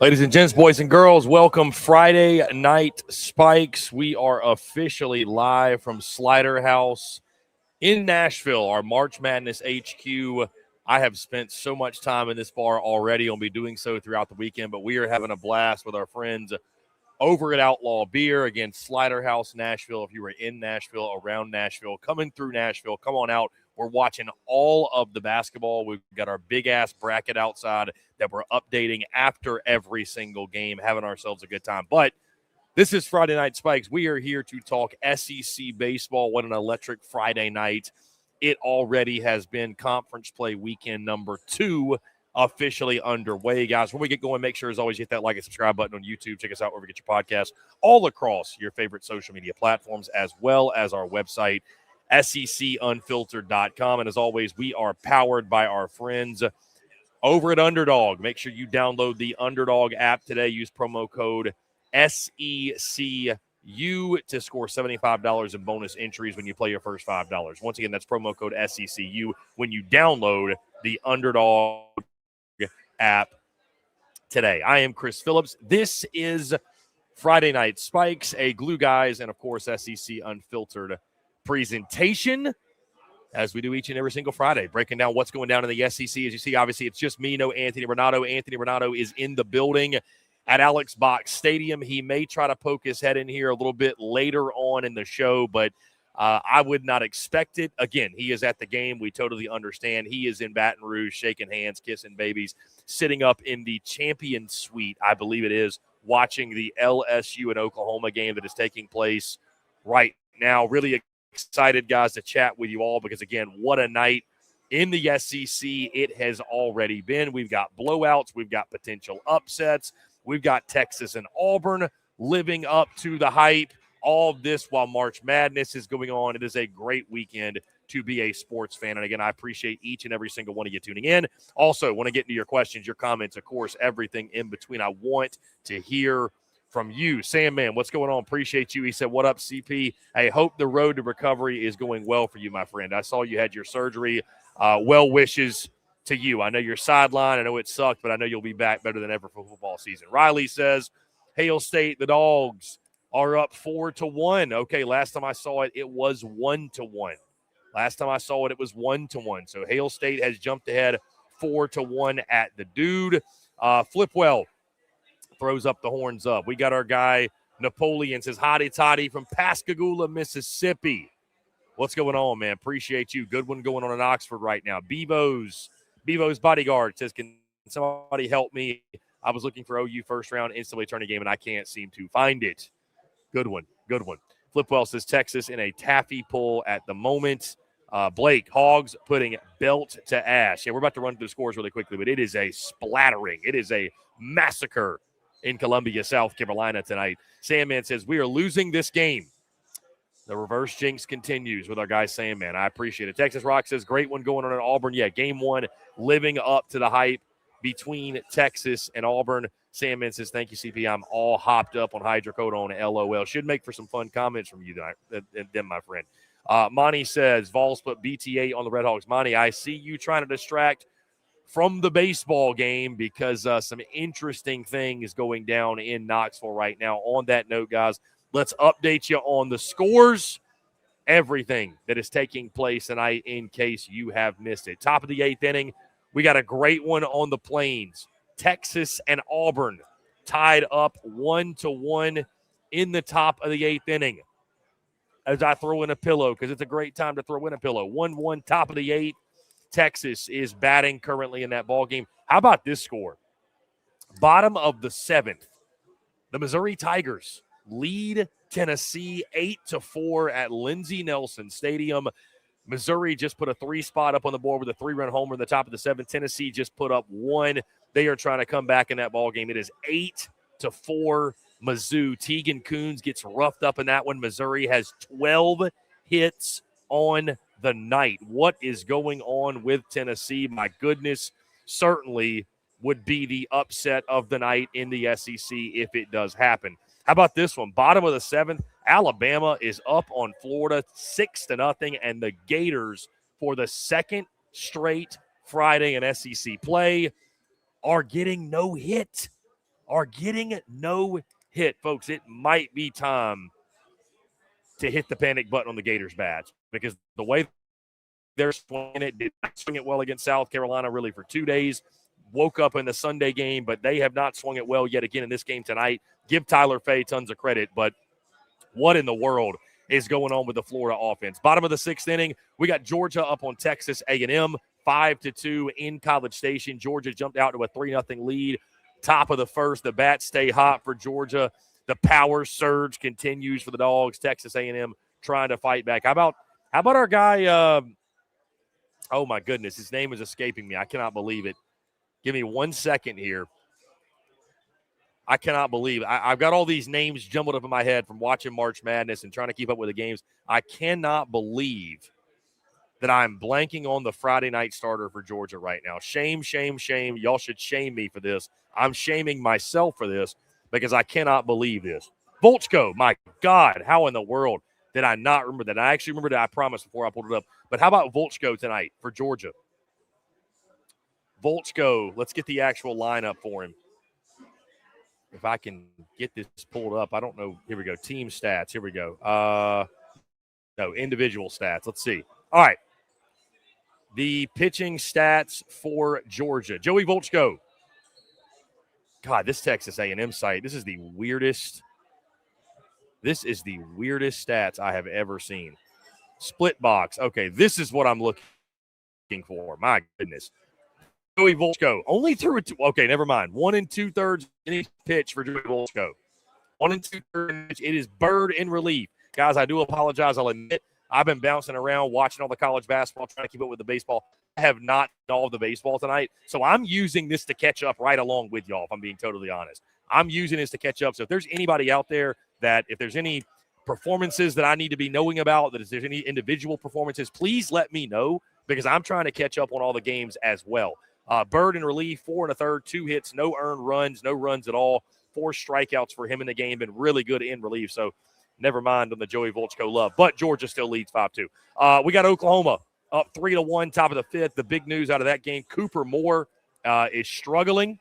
Ladies and gents, boys and girls, welcome Friday Night Spikes. We are officially live from Slider House in Nashville, our March Madness HQ. I have spent so much time in this bar already. I'll be doing so throughout the weekend, but we are having a blast with our friends over at Outlaw Beer. Again, Slider House, Nashville. If you were in Nashville, around Nashville, coming through Nashville, come on out. We're watching all of the basketball. We've got our big-ass bracket outside that we're updating after every single game, having ourselves a good time. But this is Friday Night Spikes. We are here to talk SEC baseball. What an electric Friday night. It already has been conference play weekend number 2 officially underway, guys. When we get going, make sure, as always, you hit that like and subscribe button on YouTube. Check us out wherever you get your podcasts, all across your favorite social media platforms, as well as our website, SECUnfiltered.com. And as always, we are powered by our friends over at Underdog. Make sure you download the Underdog app today. Use promo code SECU to score $75 in bonus entries when you play your first $5. Once again, that's promo code SECU when you download the Underdog app today. I am Chris Phillips. This is Friday Night Spikes, a Glue Guys and, of course, SEC Unfiltered presentation, as we do each and every single Friday, breaking down what's going down in the SEC. As you see, obviously, it's just me, no Anthony Ranaudo. Anthony Ranaudo is in the building at Alex Box Stadium. He may try to poke his head in here a little bit later on in the show, but I would not expect it. Again, he is at the game. We totally understand. He is in Baton Rouge, shaking hands, kissing babies, sitting up in the champion suite, I believe it is, watching the LSU and Oklahoma game that is taking place right now. Really excited, guys, to chat with you all because, again, what a night in the SEC it has already been. We've got blowouts. We've got potential upsets. We've got Texas and Auburn living up to the hype. All of this while March Madness is going on. It is a great weekend to be a sports fan. And, again, I appreciate each and every single one of you tuning in. Also, want to get into your questions, your comments, of course, everything in between. I want to hear from you. Sandman, what's going on? Appreciate you. He said, what up, CP? I hope the road to recovery is going well for you, my friend. I saw you had your surgery. Well wishes to you. I know you're sidelined. I know it sucked, but I know you'll be back better than ever for football season. Riley says, Hail State, the Dogs are up 4-1. Okay, last time I saw it, it was 1-1. Last time I saw it, it was 1-1. So Hail State has jumped ahead 4-1 at the dude. Flipwell throws up the horns up. We got our guy Napoleon says, hotty toddy from Pascagoula, Mississippi. What's going on, man? Appreciate you. Good one going on in Oxford right now. Bevo's bodyguard says, can somebody help me? I was looking for OU first round instantly tourney game, and I can't seem to find it. Good one. Flipwell says Texas in a taffy pull at the moment. Blake, Hogs putting belt to ash. Yeah, we're about to run through the scores really quickly, but it is a splattering. It is a massacre in Columbia, South Carolina tonight. Sandman says, we are losing this game. The reverse jinx continues with our guy Sandman. I appreciate it. Texas Rock says, great one going on in Auburn. Yeah, game 1 living up to the hype between Texas and Auburn. Sandman says, thank you, CP. I'm all hopped up on hydrocodone, LOL. Should make for some fun comments from you, then, my friend. Monty says, Vols put BTA on the Red Hawks. Monty, I see you trying to distract from the baseball game because some interesting things going down in Knoxville right now. On that note, guys, let's update you on the scores, everything that is taking place tonight in case you have missed it. Top of the 8th inning, we got a great one on the Plains. Texas and Auburn tied up 1-1 in the top of the 8th inning. As I throw in a pillow, because it's a great time to throw in a pillow. 1-1, top of the 8th. Texas is batting currently in that ball game. How about this score? Bottom of the 7th, the Missouri Tigers lead Tennessee 8-4 at Lindsey Nelson Stadium. Missouri just put a 3-spot up on the board with a 3-run homer in the top of the 7th. Tennessee just put up 1. They are trying to come back in that ball game. It is 8-4 Mizzou. Tegan Coons gets roughed up in that one. Missouri has 12 hits on the night. What is going on with Tennessee? My goodness, certainly would be the upset of the night in the SEC if it does happen. How about this one? Bottom of the 7th, Alabama is up on Florida 6-0, and the Gators, for the second straight Friday in SEC play, are getting no hit. are getting no hit. Folks, it might be time to hit the panic button on the Gators bats because the way they're swinging it, did not swing it well against South Carolina really for 2 days. Woke up in the Sunday game, but they have not swung it well yet again in this game tonight. Give Tyler Fay tons of credit, but what in the world is going on with the Florida offense? Bottom of the 6th inning, we got Georgia up on Texas A&M, 5-2 in College Station. Georgia jumped out to a 3-0 lead. Top of the 1st, the bats stay hot for Georgia. The power surge continues for the Dogs. Texas A&M trying to fight back. How about our guy? Oh my goodness, his name is escaping me. I cannot believe it. Give me 1 second here. I cannot believe it. I've got all these names jumbled up in my head from watching March Madness and trying to keep up with the games. I cannot believe that I'm blanking on the Friday night starter for Georgia right now. Shame, shame, shame. Y'all should shame me for this. I'm shaming myself for this because I cannot believe this. Volchko, my God, how in the world did I not remember that? I actually remembered that, I promised, before I pulled it up. But how about Volchko tonight for Georgia? Volchko, let's get the actual lineup for him. If I can get this pulled up, I don't know. Here we go. Team stats. Here we go. No, individual stats. Let's see. All right. The pitching stats for Georgia. Joey Volchko. God, this Texas A&M site, this is the weirdest stats I have ever seen. Split box. Okay, this is what I'm looking for. My goodness. Joey Volchko only threw it. Okay, never mind. 1 2/3 any pitch for Joey Volchko. 1 2/3. It is Bird in relief. Guys, I do apologize. I'll admit I've been bouncing around watching all the college basketball, trying to keep up with the baseball. I have not done all the baseball tonight, so I'm using this to catch up right along with y'all, if I'm being totally honest. I'm using this to catch up. So if there's anybody out there that, if there's any performances that I need to be knowing about, that if there's any individual performances, please let me know because I'm trying to catch up on all the games as well. Bird in relief, 4 1/3, 2 hits, no earned runs, no runs at all, 4 strikeouts for him in the game. Been really good in relief, so never mind on the Joey Volchko love. But Georgia still leads 5-2. We got Oklahoma up 3-1, top of the 5th. The big news out of that game, Cooper Moore is struggling.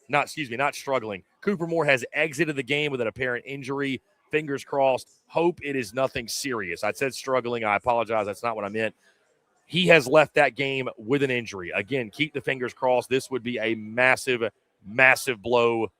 Not struggling. Cooper Moore has exited the game with an apparent injury. Fingers crossed. Hope it is nothing serious. I said struggling. I apologize. That's not what I meant. He has left that game with an injury. Again, keep the fingers crossed. This would be a massive, massive blow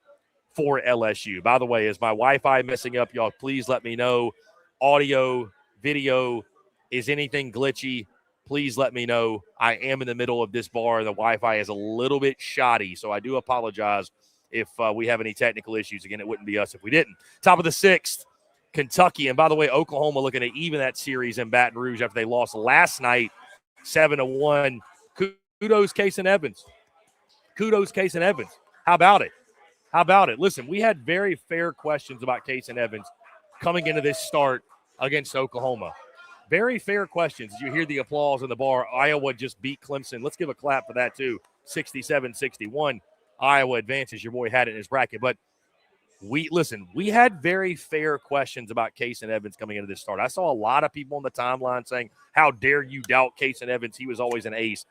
for LSU. By the way, is my Wi-Fi messing up? Y'all, please let me know. Audio, video, is anything glitchy? Please let me know. I am in the middle of this bar. The Wi-Fi is a little bit shoddy, so I do apologize if we have any technical issues. Again, it wouldn't be us if we didn't. Top of the 6th, Kentucky. And by the way, Oklahoma looking to even that series in Baton Rouge after they lost last night, 7-1. Kudos, Case and Evans. How about it? Listen, we had very fair questions about Case and Evans coming into this start against Oklahoma. Very fair questions. You hear the applause in the bar. Iowa just beat Clemson. Let's give a clap for that, too. 67-61. Iowa advances. Your boy had it in his bracket. But we had very fair questions about Case and Evans coming into this start. I saw a lot of people on the timeline saying, how dare you doubt Case and Evans? He was always an ace.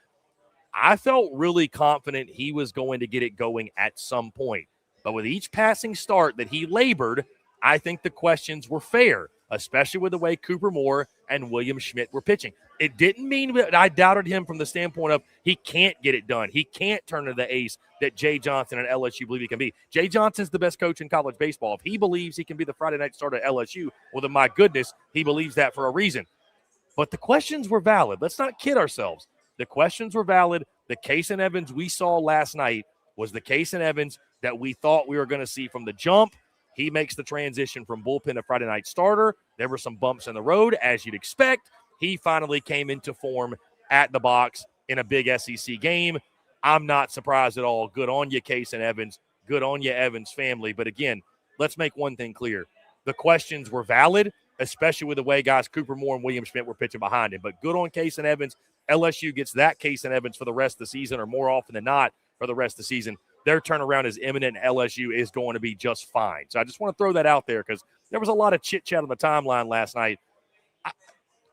I felt really confident he was going to get it going at some point. But with each passing start that he labored, I think the questions were fair, especially with the way Cooper Moore and William Schmidt were pitching. It didn't mean that I doubted him from the standpoint of he can't get it done. He can't turn into the ace that Jay Johnson and LSU believe he can be. Jay Johnson's the best coach in college baseball. If he believes he can be the Friday night starter at LSU, well, then my goodness, he believes that for a reason. But the questions were valid. Let's not kid ourselves. The questions were valid. The Case and Evans we saw last night was the Case and Evans that we thought we were going to see from the jump. He makes the transition from bullpen to Friday night starter. There were some bumps in the road, as you'd expect. He finally came into form at the box in a big SEC game. I'm not surprised at all. Good on you, Case and Evans. Good on you, Evans family. But again, let's make one thing clear. The questions were valid, especially with the way guys Cooper Moore and William Schmidt were pitching behind him. But good on Case and Evans. LSU gets that Case and Evans for the rest of the season, or more often than not for the rest of the season. Their turnaround is imminent, and LSU is going to be just fine. So I just want to throw that out there because there was a lot of chit-chat on the timeline last night.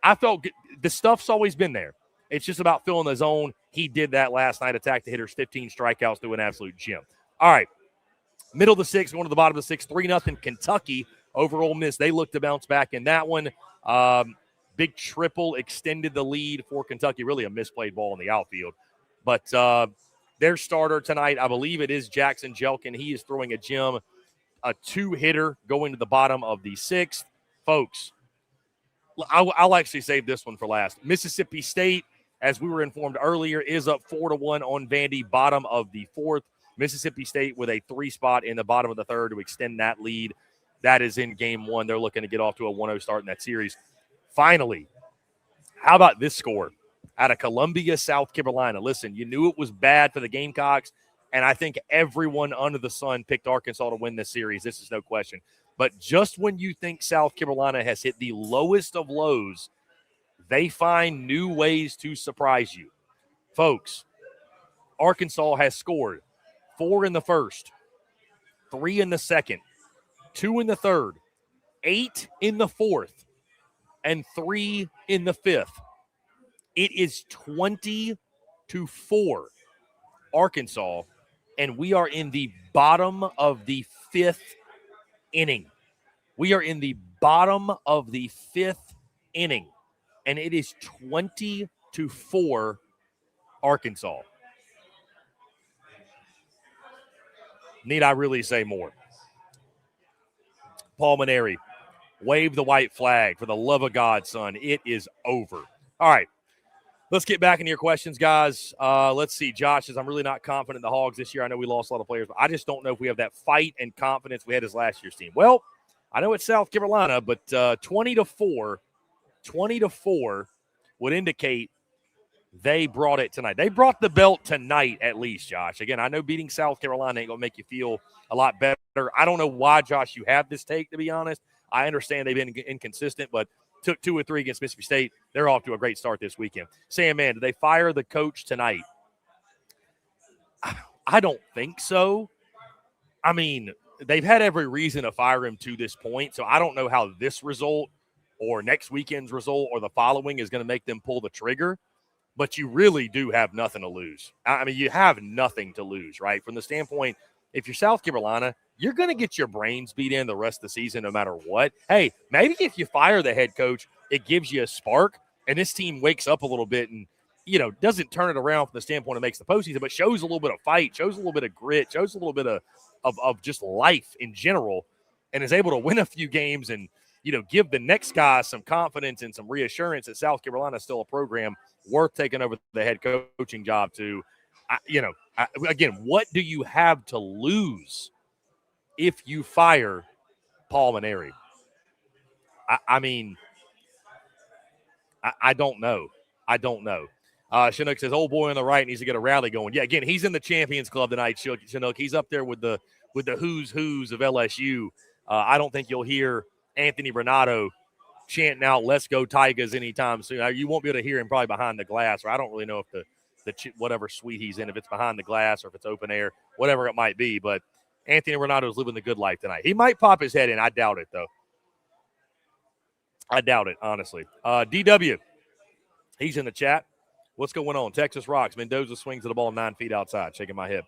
I felt the stuff's always been there. It's just about filling the zone. He did that last night, attacked the hitters, 15 strikeouts, through an absolute gem. All right. Middle of the sixth, going to the bottom of the sixth, 3-0 Kentucky over Ole Miss. They look to bounce back in that one. Big triple extended the lead for Kentucky. Really a misplayed ball in the outfield. But their starter tonight, I believe it is Jackson Jelkin. He is throwing a gem, a 2-hitter going to the bottom of the sixth. Folks, I'll actually save this one for last. Mississippi State, as we were informed earlier, is up 4-1 on Vandy, bottom of the fourth. Mississippi State with a 3 spot in the bottom of the third to extend that lead. That is in game one. They're looking to get off to a 1-0 start in that series. Finally, how about this score out of Columbia, South Carolina? Listen, you knew it was bad for the Gamecocks, and I think everyone under the sun picked Arkansas to win this series. This is no question. But just when you think South Carolina has hit the lowest of lows, they find new ways to surprise you. Folks, Arkansas has scored 4 in the first, 3 in the second, 2 in the third, 8 in the fourth, and 3 in the fifth. It is 20-4 Arkansas, and we are in the bottom of the fifth inning. We are in the bottom of the fifth inning, and it is 20-4 Arkansas. Need I really say more? Paul Maneri, wave the white flag. For the love of God, son, it is over. All right, let's get back into your questions, guys. Let's see. Josh says, I'm really not confident in the Hogs this year. I know we lost a lot of players, but I just don't know if we have that fight and confidence we had as last year's team. Well, I know it's South Carolina, but 20-4 would indicate they brought it tonight. They brought the belt tonight at least, Josh. Again, I know beating South Carolina ain't going to make you feel a lot better. I don't know why, Josh, you have this take, to be honest. I understand they've been inconsistent, but took 2 or 3 against Mississippi State. They're off to a great start this weekend. Sam, man, did they fire the coach tonight? I don't think so. I mean, they've had every reason to fire him to this point, so I don't know how this result or next weekend's result or the following is going to make them pull the trigger. But you really do have nothing to lose. I mean, you have nothing to lose, right? From the standpoint, if you're South Carolina, you're going to get your brains beat in the rest of the season no matter what. Hey, maybe if you fire the head coach, it gives you a spark, and this team wakes up a little bit and, you know, doesn't turn it around from the standpoint it makes the postseason, but shows a little bit of fight, shows a little bit of grit, shows a little bit of just life in general, and is able to win a few games and, you know, give the next guy some confidence and some reassurance that South Carolina is still a program worth taking over the head coaching job to. Again, what do you have to lose if you fire Paul Maneri? I mean, I don't know. I don't know. Chinook says, old boy on the right needs to get a rally going. Yeah, again, he's in the Champions Club tonight, Chinook. He's up there with the who's of LSU. I don't think you'll hear Anthony Ranaudo chanting out, let's go Tigers anytime soon. You won't be able to hear him probably behind the glass, or I don't really know if the whatever suite he's in, if it's behind the glass or if it's open air, whatever it might be. But Anthony Ranaudo's living the good life tonight. He might pop his head in. I doubt it, though. I doubt it, honestly. DW, he's in the chat. What's going on? Texas rocks. Mendoza swings at the ball 9 feet outside, shaking my head.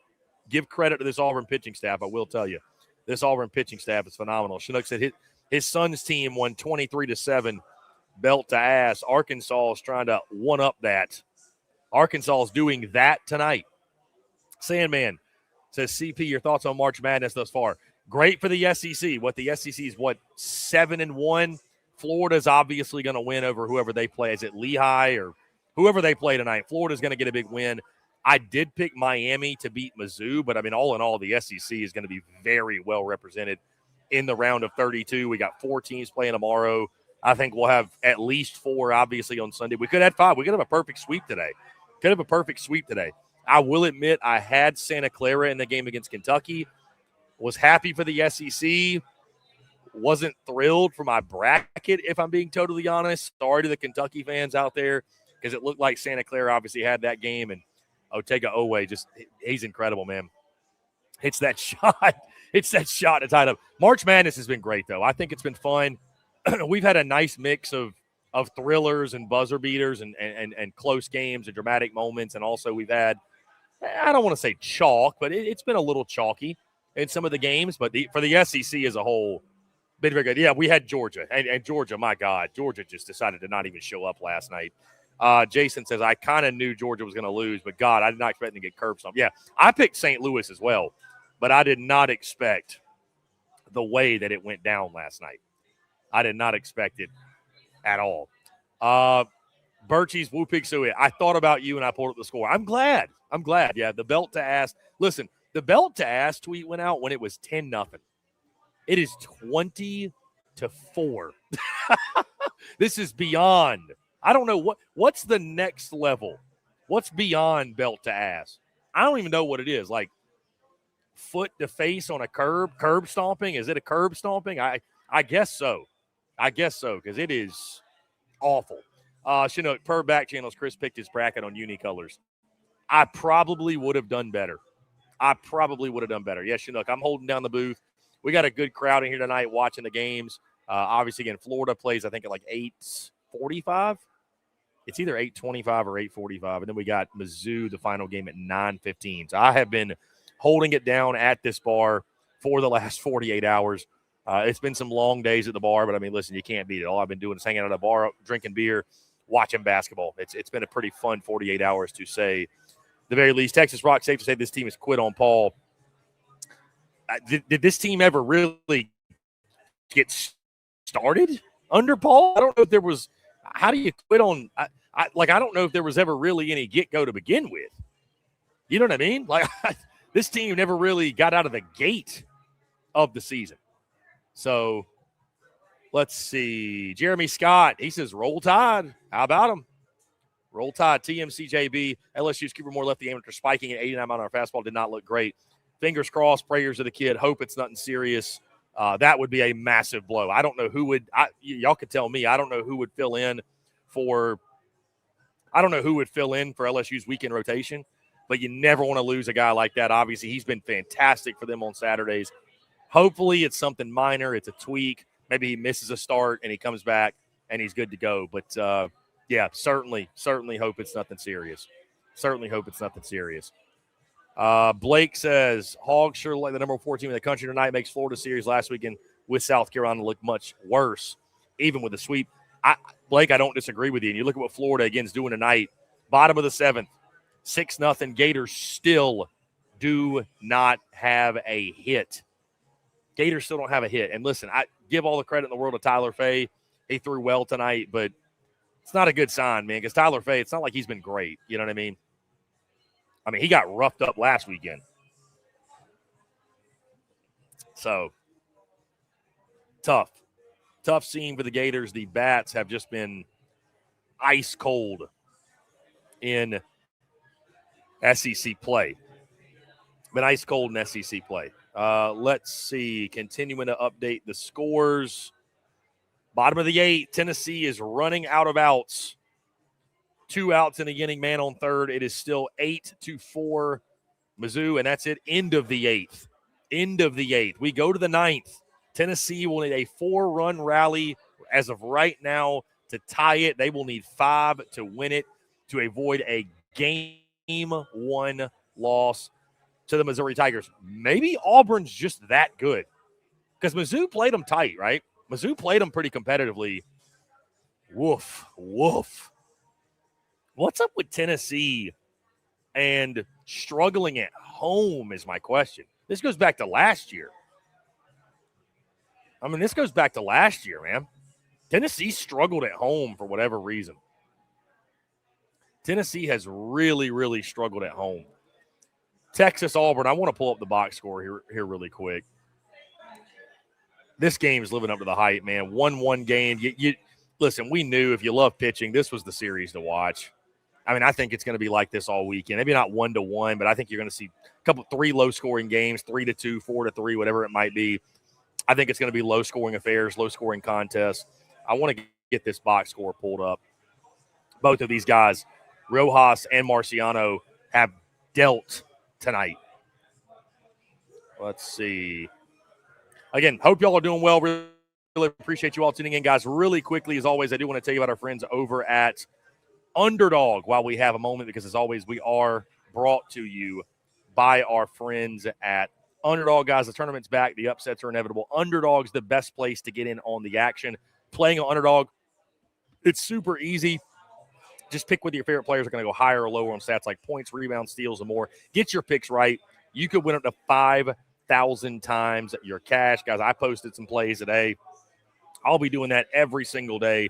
Give credit to this Auburn pitching staff, I will tell you. This Auburn pitching staff is phenomenal. Chinook said his son's team won 23-7, belt to ass. Arkansas is trying to one-up that. Arkansas is doing that tonight. Sandman says, CP, your thoughts on March Madness thus far? Great for the SEC. The SEC is 7-1? Florida's obviously going to win over whoever they play. Is it Lehigh or whoever they play tonight? Florida's going to get a big win. I did pick Miami to beat Mizzou, but, I mean, all in all, the SEC is going to be very well represented in the round of 32. We got 4 teams playing tomorrow. I think we'll have at least 4, obviously, on Sunday. We could have 5. We could have a perfect sweep today. I will admit I had Santa Clara in the game against Kentucky. Was happy for the SEC. Wasn't thrilled for my bracket, if I'm being totally honest. Sorry to the Kentucky fans out there, because it looked like Santa Clara obviously had that game, and Otega Owe, he's incredible, man. It's that shot. It's that shot to tie it up. March Madness has been great, though. I think it's been fun. We've had a nice mix of thrillers and buzzer beaters and close games and dramatic moments, and also we've had I don't want to say chalk, but it's been a little chalky in some of the games. But for the SEC as a whole, been very good. Yeah, we had Georgia. And Georgia, my God, Georgia just decided to not even show up last night. Jason says, I kind of knew Georgia was going to lose, but God, I did not expect them to get curb stomped. Yeah, I picked St. Louis as well, but I did not expect the way that it went down last night. I did not expect it at all. Birchie's Woo Pig Suey. I thought about you and I pulled up the score. I'm glad. Yeah, the belt to ass. Listen, the belt to ass tweet went out when it was 10-0. It is 20-4. This is beyond. I don't know what's the next level. What's beyond belt to ass? I don't even know what it is. Like foot to face on a curb stomping. Is it a curb stomping? I guess so. Because it is awful. Chinook, per back channels, Chris picked his bracket on unicolors. I probably would have done better. Yes, Chinook, I'm holding down the booth. We got a good crowd in here tonight watching the games. Obviously, again, Florida plays, I think, at like 8:45. It's either 8:25 or 8:45. And then we got Mizzou, the final game, at 9:15. So I have been holding it down at this bar for the last 48 hours. It's been some long days at the bar, but, I mean, listen, you can't beat it. All I've been doing is hanging out at a bar, drinking beer, watching basketball. It's been a pretty fun 48 hours, to say the very least. Texas Rock, safe to say this team has quit on Paul. Did this team ever really get started under Paul? I don't know if there was – how do you quit on – I don't know if there was ever really any get-go to begin with. You know what I mean? Like, this team never really got out of the gate of the season. So, let's see. Jeremy Scott, he says, roll Tide. How about him? Roll Tide. TMCJB. LSU's Cooper Moore left the amateur spiking at 89 mile an hour fastball. Did not look great. Fingers crossed, prayers of the kid. Hope it's nothing serious. That would be a massive blow. I don't know who would y'all could tell me. I don't know who would fill in for LSU's weekend rotation, but you never want to lose a guy like that. Obviously, he's been fantastic for them on Saturdays. Hopefully it's something minor. It's a tweak. Maybe he misses a start and he comes back and he's good to go. But, yeah, certainly hope it's nothing serious. Blake says, Hogs sure like the number 4 team in the country tonight. Makes Florida series last weekend with South Carolina look much worse, even with the sweep. Blake, I don't disagree with you. And you look at what Florida, again, is doing tonight. Bottom of the 7th, 6-0. Gators still do not have a hit. Gators still don't have a hit. And listen, I give all the credit in the world to Tyler Fay. He threw well tonight, but it's not a good sign, man, because Tyler Fay, it's not like he's been great. You know what I mean? He got roughed up last weekend. So, tough scene for the Gators. The Bats have just been ice cold in SEC play. Let's see. Continuing to update the scores. Bottom of the 8th, Tennessee is running out of outs. 2 outs in the inning, man on third. It is still 8-4 Mizzou, and that's it. End of the 8th. We go to the 9th. Tennessee will need a 4-run rally as of right now to tie it. They will need 5 to win it to avoid a game 1 loss to the Missouri Tigers. Maybe Auburn's just that good because Mizzou played them tight, right? Mizzou played them pretty competitively. Woof. What's up with Tennessee and struggling at home is my question. This goes back to last year. Man. Tennessee struggled at home for whatever reason. Tennessee has really, really struggled at home. Texas, Auburn, I want to pull up the box score here really quick. This game is living up to the hype, man. 1-1 game. You listen, we knew if you love pitching, this was the series to watch. I think it's going to be like this all weekend. Maybe not 1-1, but I think you're going to see a couple 3 low-scoring games, 3-2, 4-3, whatever it might be. I think it's going to be low-scoring affairs, low-scoring contests. I want to get this box score pulled up. Both of these guys, Rojas and Marciano, have dealt tonight. Let's see. Again, hope y'all are doing well. Really appreciate you all tuning in, guys. Really quickly, as always, I do want to tell you about our friends over at Underdog while we have a moment, because as always, we are brought to you by our friends at Underdog. Guys, the tournament's back. The upsets are inevitable. Underdog's the best place to get in on the action. Playing on Underdog, it's super easy. Just pick whether your favorite players are going to go higher or lower on stats like points, rebounds, steals, and more. Get your picks right. You could win up to 5,000 times your cash. Guys, I posted some plays today. I'll be doing that every single day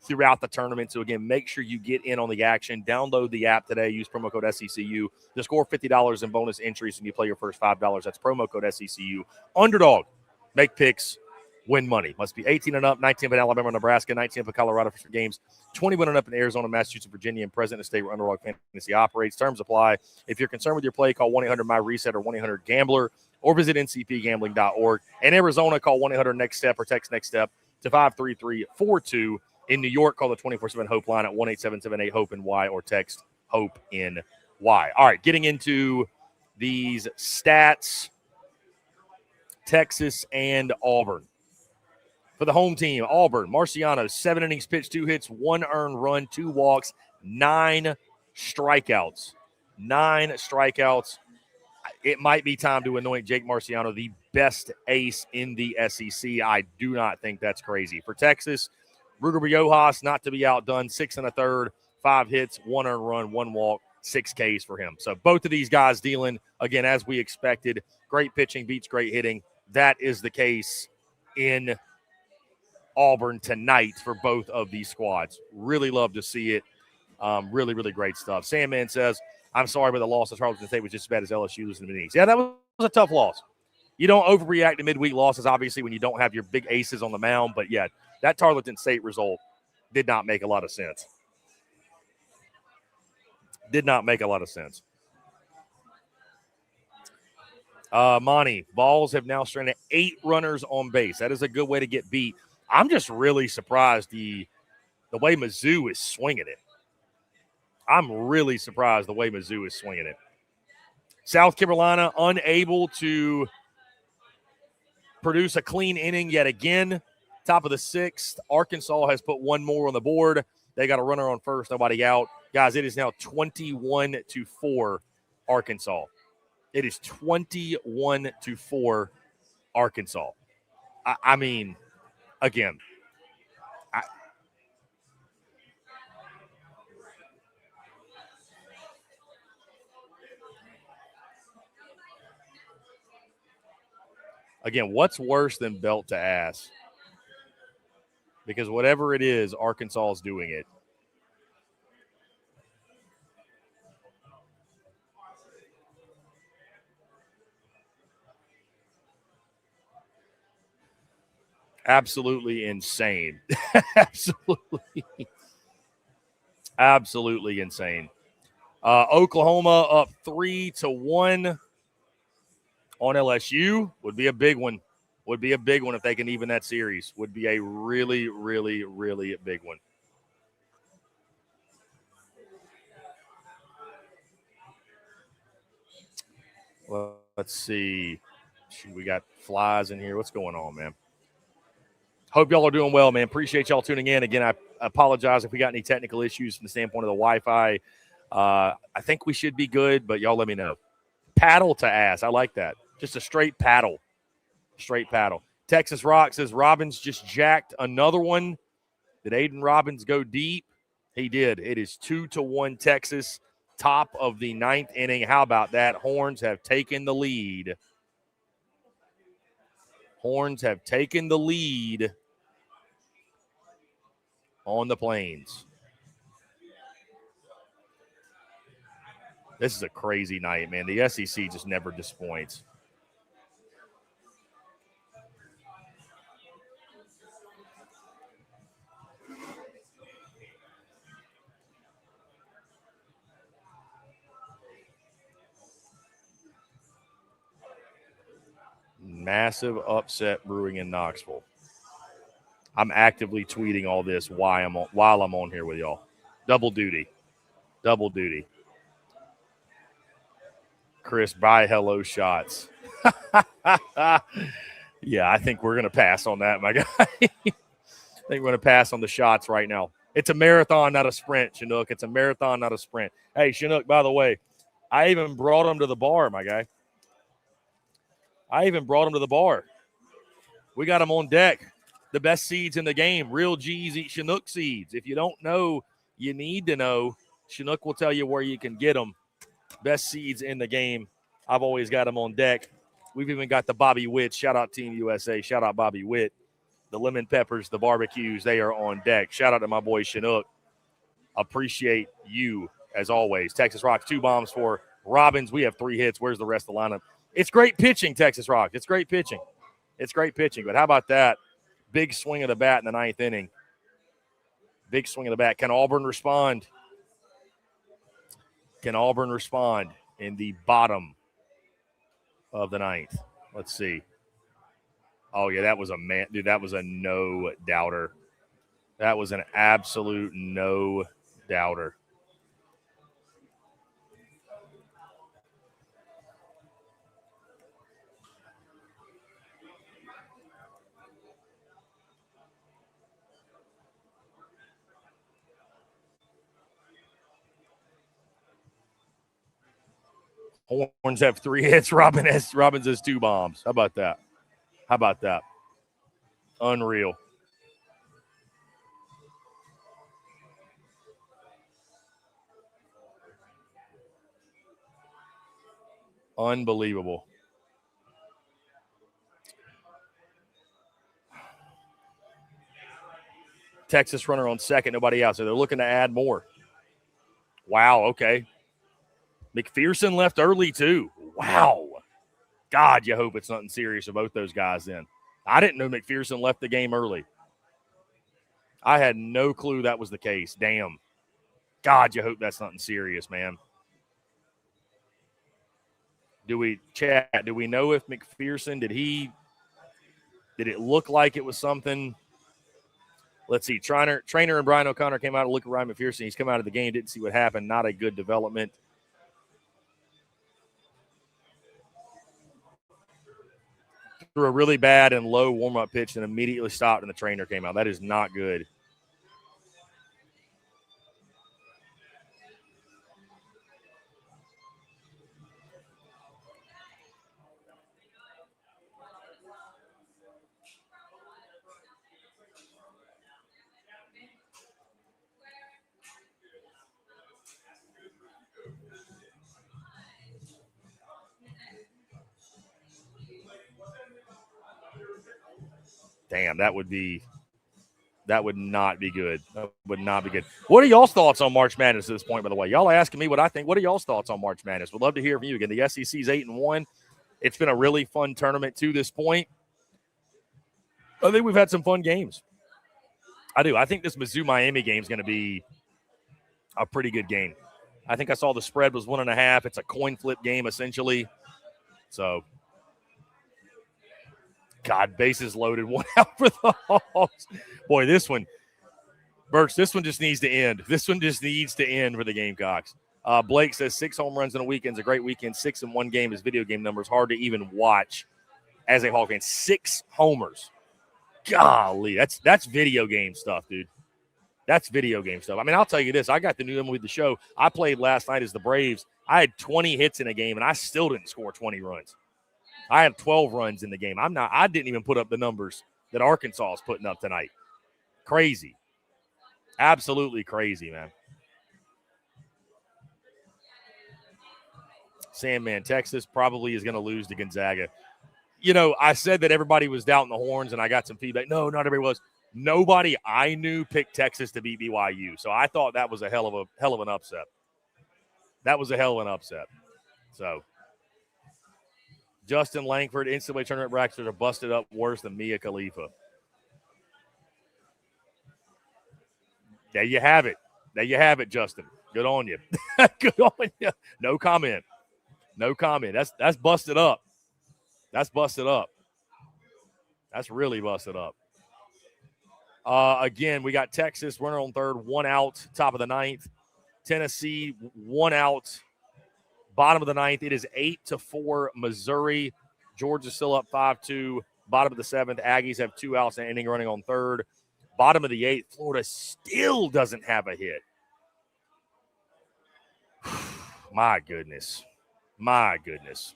throughout the tournament. So, again, make sure you get in on the action. Download the app today. Use promo code SECU to score $50 in bonus entries when you play your first $5. That's promo code SECU. Underdog. Make picks. Win money. Must be 18 and up, 19 in Alabama, Nebraska, 19 in Colorado for games, 21 and up in Arizona, Massachusetts, Virginia, and present in the state where Underdog Fantasy operates. Terms apply. If you're concerned with your play, call 1-800-MY-RESET or 1-800-GAMBLER or visit ncpgambling.org. In Arizona, call 1-800-NEXT-STEP or text NEXT STEP to 53342. In New York, call the 24/7 Hope line at 1-877-8-HOPE-NY or text HOPE-NY. All right, getting into these stats, Texas and Auburn. For the home team, Auburn, Marciano, 7 innings pitched, 2 hits, 1 earned run, 2 walks, 9 strikeouts. 9 strikeouts. It might be time to anoint Jake Marciano the best ace in the SEC. I do not think that's crazy. For Texas, Ruger Riojas, not to be outdone, 6 1/3, 5 hits, 1 earned run, 1 walk, 6 Ks for him. So both of these guys dealing, again, as we expected. Great pitching beats great hitting. That is the case in Auburn tonight for both of these squads. Really love to see it. Really, really great stuff. Sandman says, I'm sorry, but the loss of Charleston State was just as bad as LSU losing to the Innings. Yeah, that was a tough loss. You don't overreact to midweek losses, obviously, when you don't have your big aces on the mound. But, yeah, that Tarleton State result did not make a lot of sense. Did not make a lot of sense. Monty, Vols have now stranded 8 runners on base. That is a good way to get beat. I'm just really surprised the way Mizzou is swinging it. I'm really surprised the way Mizzou is swinging it. South Carolina unable to produce a clean inning yet again. Top of the 6th. Arkansas has put 1 more on the board. They got a runner on first, nobody out. Guys, it is now 21-4 Arkansas. It is 21-4 Arkansas. I mean, again, what's worse than belt to ass? Because whatever it is, Arkansas is doing it. Absolutely insane. Absolutely insane. Oklahoma up 3-1 on LSU. Would be a big one. Would be a big one if they can even that series. Would be a really, really, really big one. Well, let's see. We got flies in here. What's going on, man? Hope y'all are doing well, man. Appreciate y'all tuning in. Again, I apologize if we got any technical issues from the standpoint of the Wi-Fi. I think we should be good, but y'all let me know. Paddle to ass. I like that. Just a straight paddle. Straight paddle. Texas Rock says Robbins just jacked another one. Did Aiden Robbins go deep? He did. It is 2-1 Texas. Top of the 9th inning. How about that? Horns have taken the lead. Horns have taken the lead on the Plains. This is a crazy night, man. The SEC just never disappoints. Massive upset brewing in Knoxville. I'm actively tweeting all this while I'm on here with y'all. Double duty. Chris, buy hello shots. Yeah, I think we're going to pass on that, my guy. I think we're going to pass on the shots right now. It's a marathon, not a sprint, Chinook. It's a marathon, not a sprint. Hey, Chinook, by the way, I even brought him to the bar, my guy. I even brought him to the bar. We got him on deck. The best seeds in the game. Real G's eat Chinook seeds. If you don't know, you need to know. Chinook will tell you where you can get them. Best seeds in the game. I've always got them on deck. We've even got the Bobby Witt. Shout out Team USA. Shout out Bobby Witt. The lemon peppers, the barbecues, they are on deck. Shout out to my boy Chinook. Appreciate you, as always. Texas Rocks, 2 bombs for Robbins. We have 3 hits. Where's the rest of the lineup? It's great pitching, Texas Rocks. It's great pitching. It's great pitching. But how about that? Big swing of the bat in the 9th inning. Big swing of the bat. Can Auburn respond? Can Auburn respond in the bottom of the 9th? Let's see. Oh, yeah, that was a man. Dude, that was a no-doubter. That was an absolute no-doubter. Horns have 3 hits. Robbins has 2 bombs. How about that? How about that? Unreal. Unbelievable. Texas runner on second, nobody out. So they're looking to add more. Wow, okay. McPherson left early too. Wow. God, you hope it's nothing serious with both those guys then. I didn't know McPherson left the game early. I had no clue that was the case. Damn. God, you hope that's nothing serious, man. Do we know if McPherson, did it look like it was something? Let's see. Trainer and Brian O'Connor came out to look at Ryan McPherson. He's come out of the game, didn't see what happened. Not a good development. Threw a really bad and low warm-up pitch and immediately stopped, and the trainer came out. That is not good. Damn, that would not be good. That would not be good. What are y'all's thoughts on March Madness at this point, by the way? Y'all asking me what I think. What are y'all's thoughts on March Madness? Would love to hear from you. Again, the SEC's 8-1. It's been a really fun tournament to this point. I think we've had some fun games. I do. I think this Mizzou-Miami game is going to be a pretty good game. I think I saw the spread was 1.5. It's a coin flip game, essentially. So, God, bases loaded, 1 out for the Hawks. Boy, this one, Birch, this one just needs to end. This one just needs to end for the Gamecocks. Blake says 6 home runs in a weekend is a great weekend. 6 in one game is video game numbers. Hard to even watch as a Hawk fan. 6 homers. Golly, that's video game stuff, dude. That's video game stuff. I mean, I'll tell you this. I got the new MLB The Show. I played last night as the Braves. I had 20 hits in a game, and I still didn't score 20 runs. I have 12 runs in the game. I didn't even put up the numbers that Arkansas is putting up tonight. Crazy. Absolutely crazy, man. Sandman, Texas probably is going to lose to Gonzaga. You know, I said that everybody was doubting the Horns, and I got some feedback. No, not everybody was. Nobody I knew picked Texas to beat BYU. So I thought that was a hell of an upset. That was a hell of an upset. So Justin Langford, NCAA tournament brackets are busted up worse than Mia Khalifa. There you have it. There you have it, Justin. Good on you. Good on you. No comment. No comment. That's busted up. That's busted up. That's really busted up. Again, we got Texas, runner on third, 1 out, top of the 9th. Tennessee, 1 out, bottom of the 9th. It is 8-4 Missouri. Georgia's still up 5-2. Bottom of the 7th, Aggies have 2 outs and inning running on third. Bottom of the 8th, Florida still doesn't have a hit. My goodness. My goodness.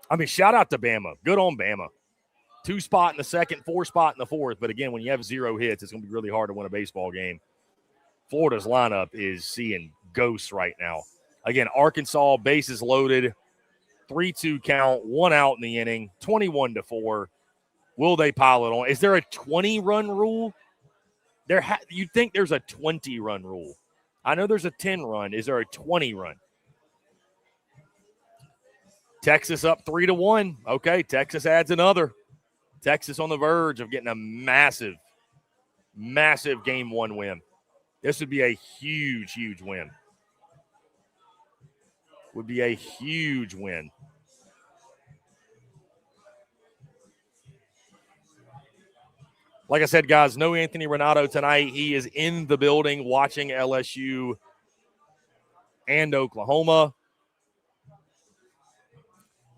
I mean, shout out to Bama. Good on Bama. 2 spot in the second, 4 spot in the fourth. But again, when you have 0 hits, it's going to be really hard to win a baseball game. Florida's lineup is seeing ghosts right now. Again, Arkansas, bases loaded, 3-2 count, 1 out in the inning, 21-4. Will they pile it on? Is there a 20-run rule? You'd think there's a 20-run rule. I know there's a 10-run. Is there a 20-run? Texas up 3-1. Okay, Texas adds another. Texas on the verge of getting a massive, massive game 1 win. This would be a huge, huge win. Would be a huge win. Like I said, guys, no Anthony Ranaudo tonight. He is in the building watching LSU and Oklahoma.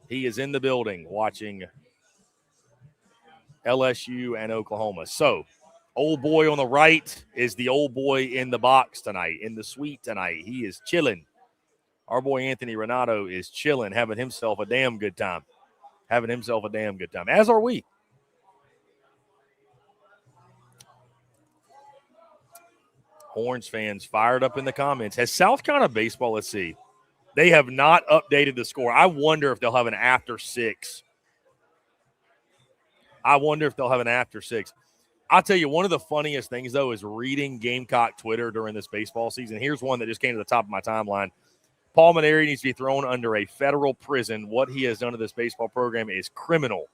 He is in the building watching LSU and Oklahoma. So, old boy on the right is the old boy in the box tonight, in the suite tonight. He is chilling. Our boy Anthony Ranaudo is chilling, having himself a damn good time. As are we. Horns fans fired up in the comments. Has South Carolina baseball, let's see. They have not updated the score. I wonder if they'll have an after 6. I'll tell you, one of the funniest things, though, is reading Gamecock Twitter during this baseball season. Here's one that just came to the top of my timeline. Paul Maneri needs to be thrown under a federal prison. What he has done to this baseball program is criminal.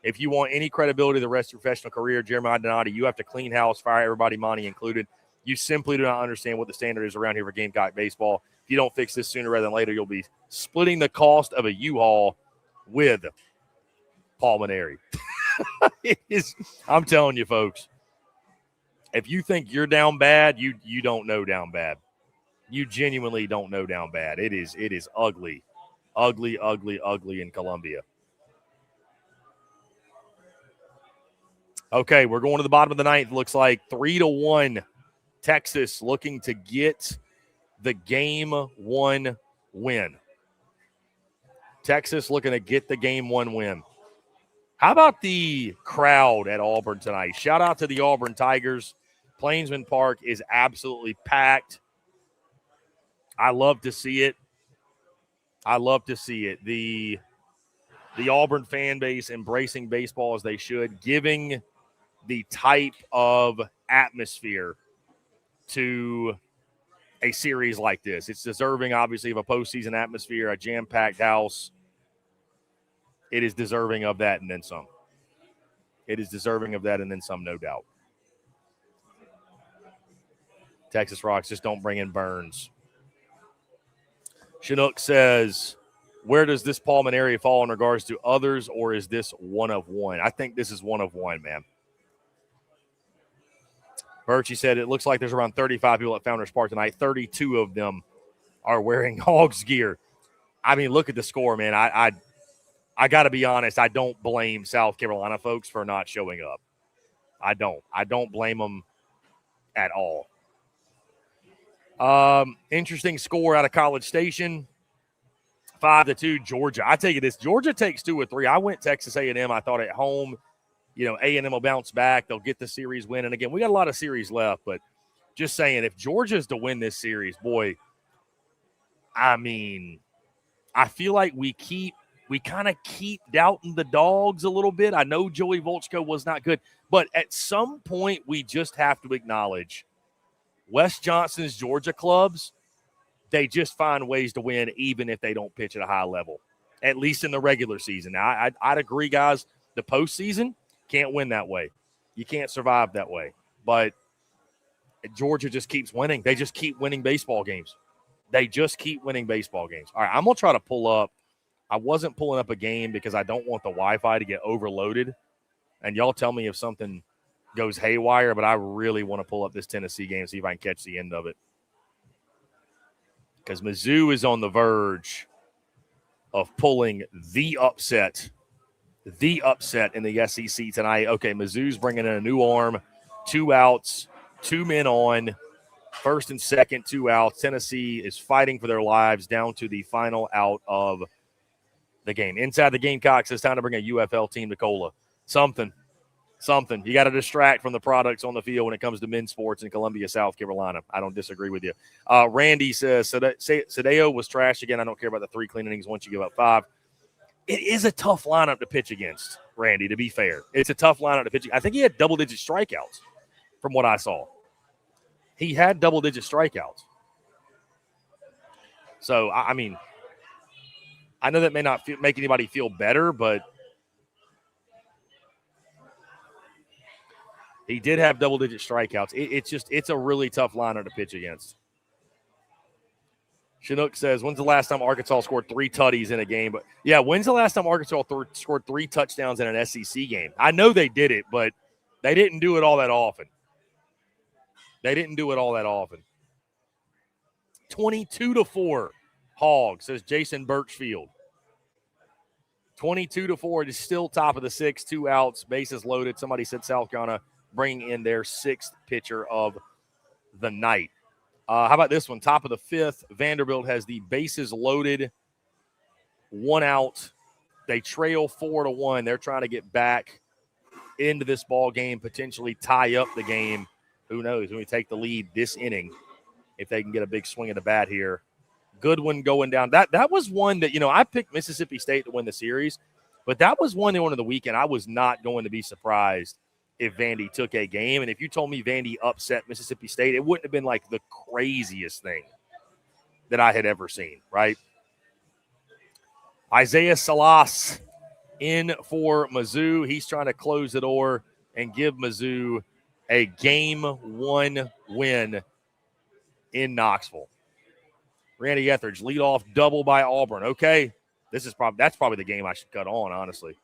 If you want any credibility the rest of your professional career, Jeremiah Donati, you have to clean house, fire everybody, Monty included. You simply do not understand what the standard is around here for Gamecock baseball. If you don't fix this sooner rather than later, you'll be splitting the cost of a U-Haul with Paul Maneri. I'm telling you, folks, if you think you're down bad, you don't know down bad. You genuinely don't know down bad. It is ugly in Columbia. Okay, we're going to the bottom of the ninth. Looks like 3-1. Texas looking to get the game 1 win. Texas looking to get the game 1 win. How about the crowd at Auburn tonight? Shout out to the Auburn Tigers. Plainsman Park is absolutely packed. I love to see it. The Auburn fan base embracing baseball as they should, giving the type of atmosphere to a series like this. It's deserving, obviously, of a postseason atmosphere, a jam-packed house. It is deserving of that and then some. No doubt. Texas Rocks, just don't bring in Burns. Chinook says, where does this Paul Maneri fall in regards to others, or is this one of one? I think this is one of one, man. Birchie said it looks like there's around 35 people at Founders Park tonight. 32 of them are wearing Hogs gear. I mean, look at the score, man. I got to be honest. I don't blame South Carolina folks for not showing up. I don't blame them at all. Interesting score out of College Station. 5-2 Georgia. I tell you this, Georgia takes 2 or 3. I went Texas A&M. I thought at home, A&M will bounce back. They'll get the series win. And again, we got a lot of series left, but just saying, if Georgia's to win this series, boy, I mean, I feel like we kind of keep doubting the dogs a little bit. I know Joey Volchko was not good, but at some point we just have to acknowledge Wes Johnson's Georgia clubs, they just find ways to win even if they don't pitch at a high level, at least in the regular season. Now, I'd agree, guys, the postseason can't win that way. You can't survive that way. But Georgia just keeps winning. They just keep winning baseball games. All right, I'm going to try to pull up. I wasn't pulling up a game because I don't want the Wi-Fi to get overloaded. And y'all tell me if something goes haywire, but I really want to pull up this Tennessee game, see if I can catch the end of it. Because Mizzou is on the verge of pulling the upset in the SEC tonight. Okay, Mizzou's bringing in a new arm, 2 outs, 2 men on. First and second, 2 outs. Tennessee is fighting for their lives down to the final out of the game. Inside the Gamecocks, it's time to bring a UFL team to Cola. Something. You got to distract from the products on the field when it comes to men's sports in Columbia, South Carolina. I don't disagree with you. Randy says, Sadeo was trash again. I don't care about the 3 clean innings once you give up 5. It is a tough lineup to pitch against, Randy, to be fair. It's a tough lineup to pitch. I think he had double-digit strikeouts from what I saw. He had double-digit strikeouts. So, I mean, I know that may not make anybody feel better, but he did have double-digit strikeouts. It's a really tough lineup to pitch against. Chinook says, when's the last time Arkansas scored 3 tutties in a game? But yeah, when's the last time Arkansas scored 3 touchdowns in an SEC game? I know they did it, but they didn't do it all that often. 22-4 Hogs, says Jason Birchfield. 22-4. It is still top of the 6th, 2 outs, bases loaded. Somebody said South Carolina bringing in their 6th pitcher of the night. How about this one? Top of the 5th, Vanderbilt has the bases loaded, 1 out. They trail 4-1. They're trying to get back into this ball game, potentially tie up the game. Who knows? When we take the lead this inning, if they can get a big swing of the bat here. Good one going down. That was one that, I picked Mississippi State to win the series, but that was one of the weekend. I was not going to be surprised if Vandy took a game. And if you told me Vandy upset Mississippi State, it wouldn't have been like the craziest thing that I had ever seen, right? Isaiah Salas in for Mizzou. He's trying to close the door and give Mizzou a Game 1 win in Knoxville. Randy Etheridge, leadoff double by Auburn. Okay, that's probably the game I should cut on, honestly.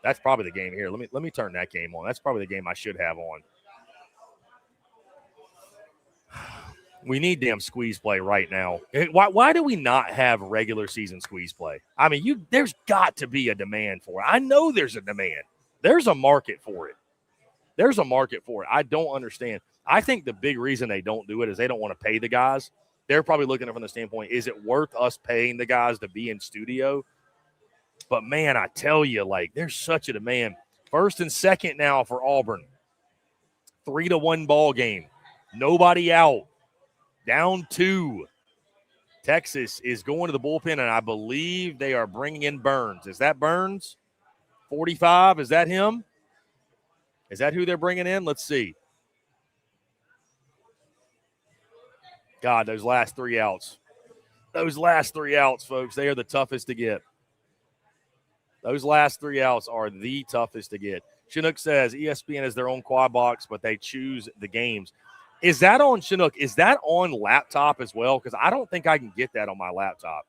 That's probably the game here. Let me turn that game on. That's probably the game I should have on. We need damn squeeze play right now. Why do we not have regular season squeeze play? I mean, there's got to be a demand for it. I know there's a demand. There's a market for it. I don't understand. I think the big reason they don't do it is they don't want to pay the guys. They're probably looking at it from the standpoint, is it worth us paying the guys to be in studio? But, man, I tell you, there's such a demand. First and second now for Auburn. 3-1 ball game. Nobody out. Down 2. Texas is going to the bullpen, and I believe they are bringing in Burns. Is that Burns? 45, is that him? Is that who they're bringing in? Let's see. God, those last 3 outs. Those last 3 outs, folks, they are the toughest to get. Those last 3 outs are the toughest to get. Chinook says ESPN has their own quad box, but they choose the games. Is that on Chinook? Is that on laptop as well? Because I don't think I can get that on my laptop.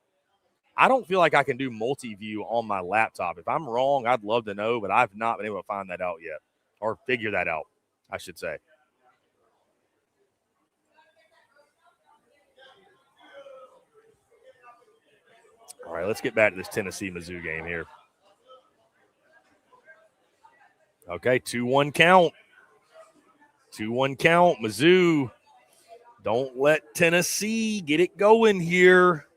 I don't feel like I can do multi-view on my laptop. If I'm wrong, I'd love to know, but I've not been able to find that out yet, or figure that out, I should say. All right, let's get back to this Tennessee-Mizzou game here. Okay, 2-1 count. 2-1 count. Mizzou, don't let Tennessee get it going here.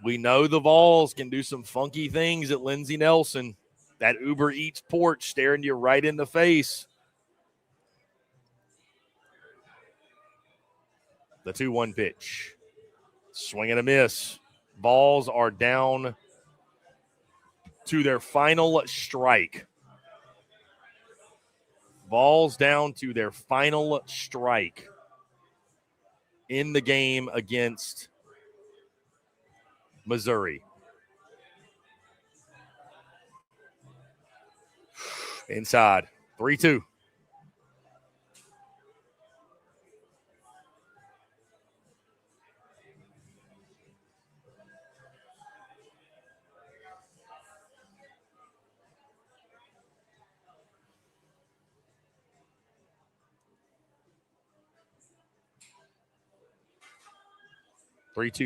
We know the Vols can do some funky things at Lindsey Nelson. That Uber Eats porch staring you right in the face. The 2-1 pitch. Swing and a miss. Vols are down to their final strike. Vols down to their final strike in the game against Missouri. Inside. 3-2.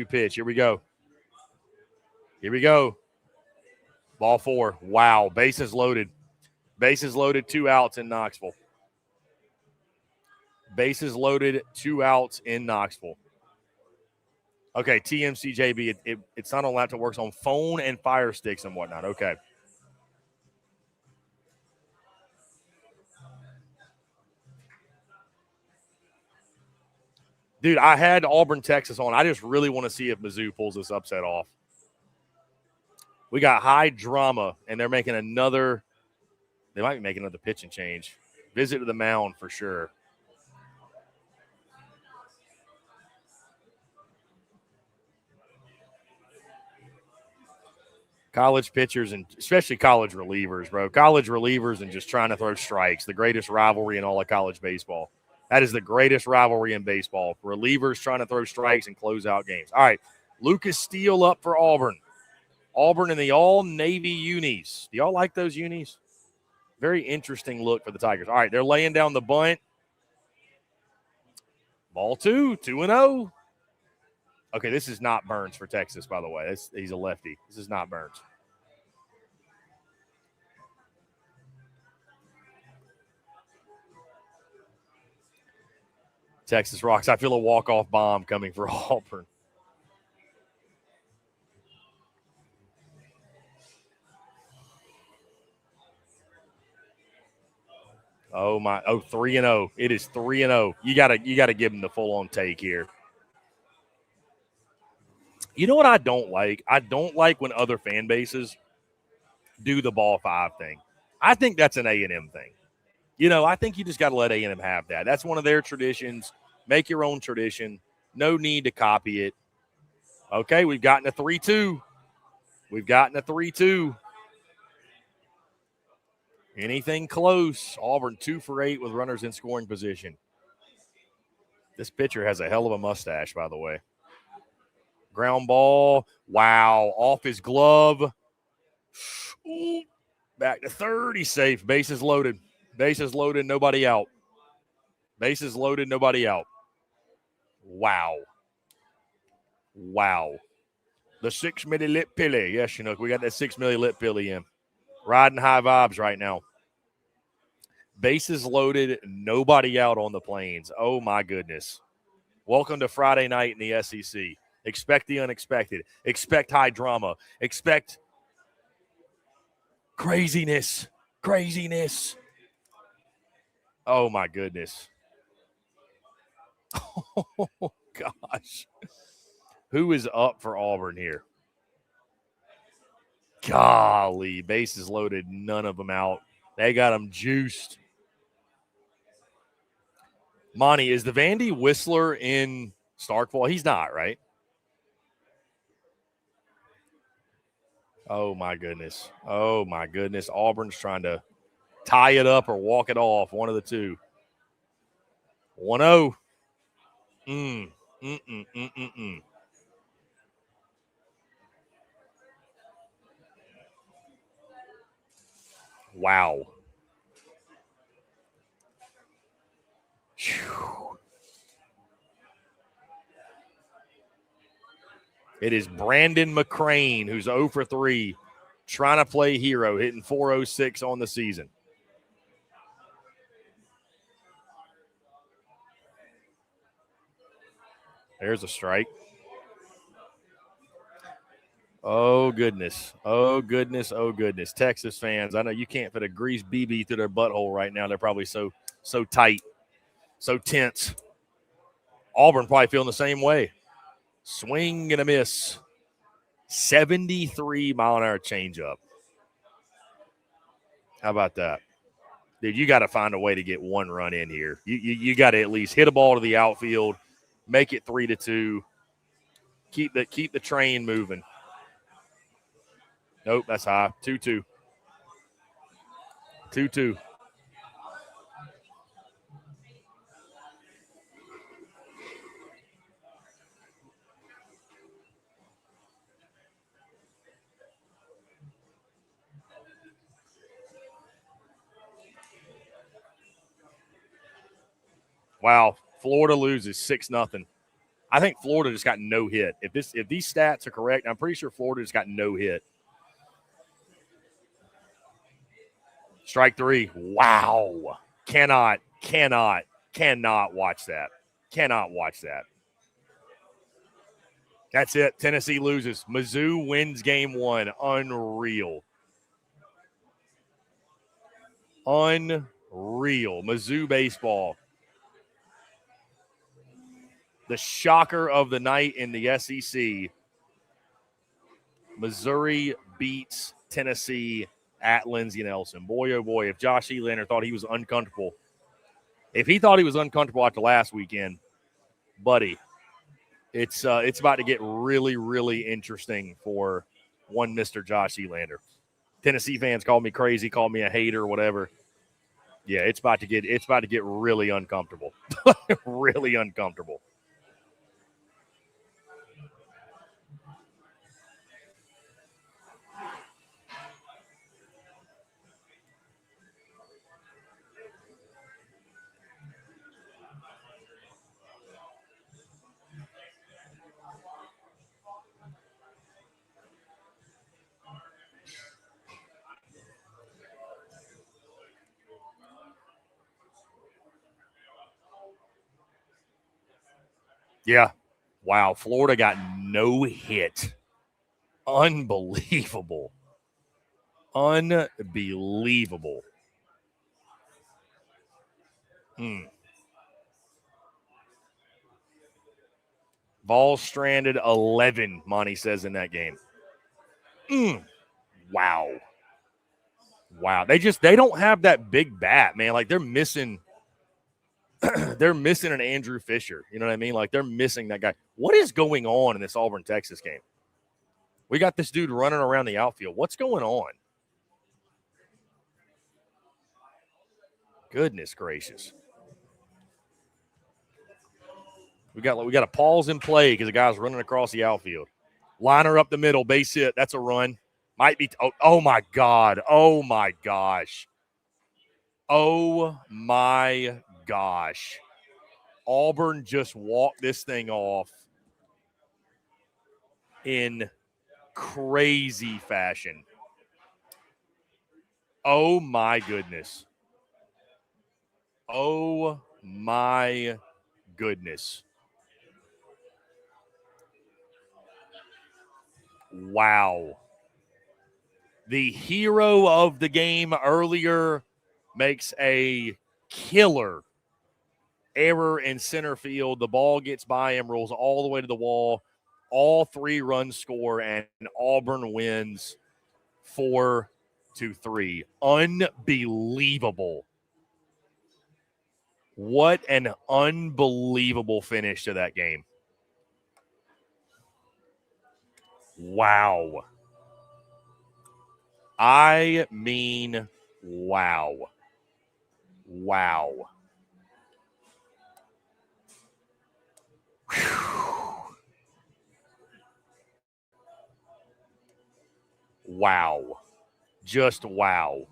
Pitch. Here we go. Ball 4. Wow. Bases loaded. 2 outs in Knoxville. Bases loaded, 2 outs in Knoxville. Okay, TMCJB, it's not on laptop, works on phone and Fire Sticks and whatnot. Okay. Dude, I had Auburn, Texas on. I just really want to see if Mizzou pulls this upset off. We got high drama, and they're making another – they might be making another pitching change. Visit to the mound for sure. College pitchers and especially college relievers, bro. College relievers and just trying to throw strikes. The greatest rivalry in all of college baseball. That is the greatest rivalry in baseball. Relievers trying to throw strikes and close out games. All right, Lucas Steele up for Auburn. Auburn in the all-Navy unis. Do y'all like those unis? Very interesting look for the Tigers. All right, they're laying down the bunt. Ball 2-0. Okay, this is not Burns for Texas, by the way. He's a lefty. This is not Burns. Texas rocks. I feel a walk-off bomb coming for Auburn. Oh my! 3-0. It is 3-0. You gotta give him the full-on take here. You know what I don't like? I don't like when other fan bases do the ball 5 thing. I think that's an A&M thing. You know, I think you just got to let A&M have that. That's one of their traditions. Make your own tradition. No need to copy it. Okay, we've gotten a 3-2. We've gotten a 3-2. Anything close. Auburn 2 for 8 with runners in scoring position. This pitcher has a hell of a mustache, by the way. Ground ball. Wow. Off his glove. Ooh. Back to third. He's safe. Bases loaded. Bases loaded. Nobody out. Bases loaded. Nobody out. Wow. Wow. The 6 milliliter pilly. Yes, Chinook. We got that 6 milliliter pilly in. Riding high vibes right now. Bases loaded. Nobody out on the Plains. Oh, my goodness. Welcome to Friday night in the SEC. Expect the unexpected. Expect high drama. Expect craziness. Craziness. Oh, my goodness. Oh, gosh. Who is up for Auburn here? Golly. Bases loaded. None of them out. They got them juiced. Monty, is the Vandy Whistler in Starkville? He's not, right? Oh, my goodness. Oh, my goodness. Auburn's trying to tie it up or walk it off. One of the two. 1-0. Wow. Whew. It is Brandon McCrane, who's 0 for 3, trying to play hero, hitting .406 on the season. There's a strike. Oh, goodness. Oh, goodness. Oh, goodness. Texas fans, I know you can't fit a grease BB through their butthole right now. They're probably so tight, so tense. Auburn probably feeling the same way. Swing and a miss. 73-mile-an-hour changeup. How about that? Dude, you got to find a way to get 1 run in here. You got to at least hit a ball to the outfield, make it 3-2, keep the train moving. Nope, that's high. 2-2. 2-2. Wow, Florida loses 6-0. I think Florida just got no hit. If these stats are correct, I'm pretty sure Florida just got no hit. Strike 3. Wow. Cannot Cannot watch that. Cannot watch that. That's it. Tennessee loses. Mizzou wins game 1. Unreal. Unreal. Mizzou baseball. The shocker of the night in the SEC. Missouri beats Tennessee at Lindsey Nelson. Boy, oh boy, if Josh Elander thought he was uncomfortable, if he thought he was uncomfortable after last weekend, buddy, it's about to get really, really interesting for one Mr. Josh Elander. Tennessee fans call me crazy, call me a hater, whatever. Yeah, it's about to get really uncomfortable. Really uncomfortable. Yeah. Wow. Florida got no hit. Unbelievable. Unbelievable. Ball stranded 11, Monty says, in that game. Wow. Wow. They don't have that big bat, man. Like they're missing an Andrew Fisher. You know what I mean? Like they're missing that guy. What is going on in this Auburn, Texas game? We got this dude running around the outfield. What's going on? Goodness gracious. We got a pause in play because the guy's running across the outfield. Liner up the middle, base hit. That's a run. Might be. Oh my God. Oh my gosh. Oh my gosh. Auburn just walked this thing off in crazy fashion. Oh my goodness. Oh my goodness. Wow. The hero of the game earlier makes a killer error in center field. The ball gets by him, rolls all the way to the wall. All 3 runs score, and Auburn wins 4-3. Unbelievable. What an unbelievable finish to that game. Wow. I mean, wow. Wow. Whew. Wow. Just wow.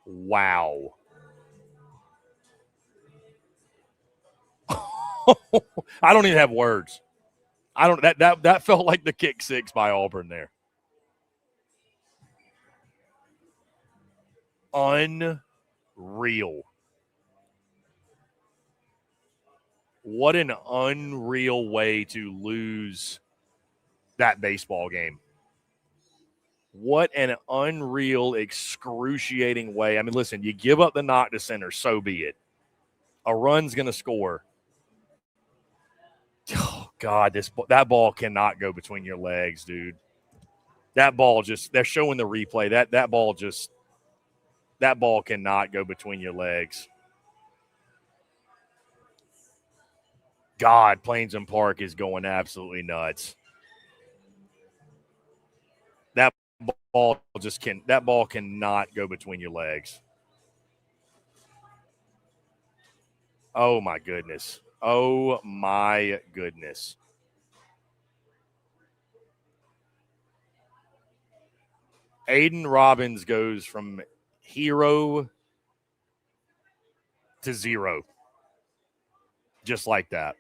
Wow. I don't even have words. That felt like the kick 6 by Auburn there. Unreal. What an unreal way to lose that baseball game. What an unreal, excruciating way. I mean, listen, you give up the knock to center, so be it. A run's going to score. Oh, God, that ball cannot go between your legs, dude. That ball they're showing the replay. That ball cannot go between your legs. God, Plains and Park is going absolutely nuts. That ball cannot go between your legs. Oh my goodness. Oh my goodness. Aiden Robbins goes from hero to 0. Just like that.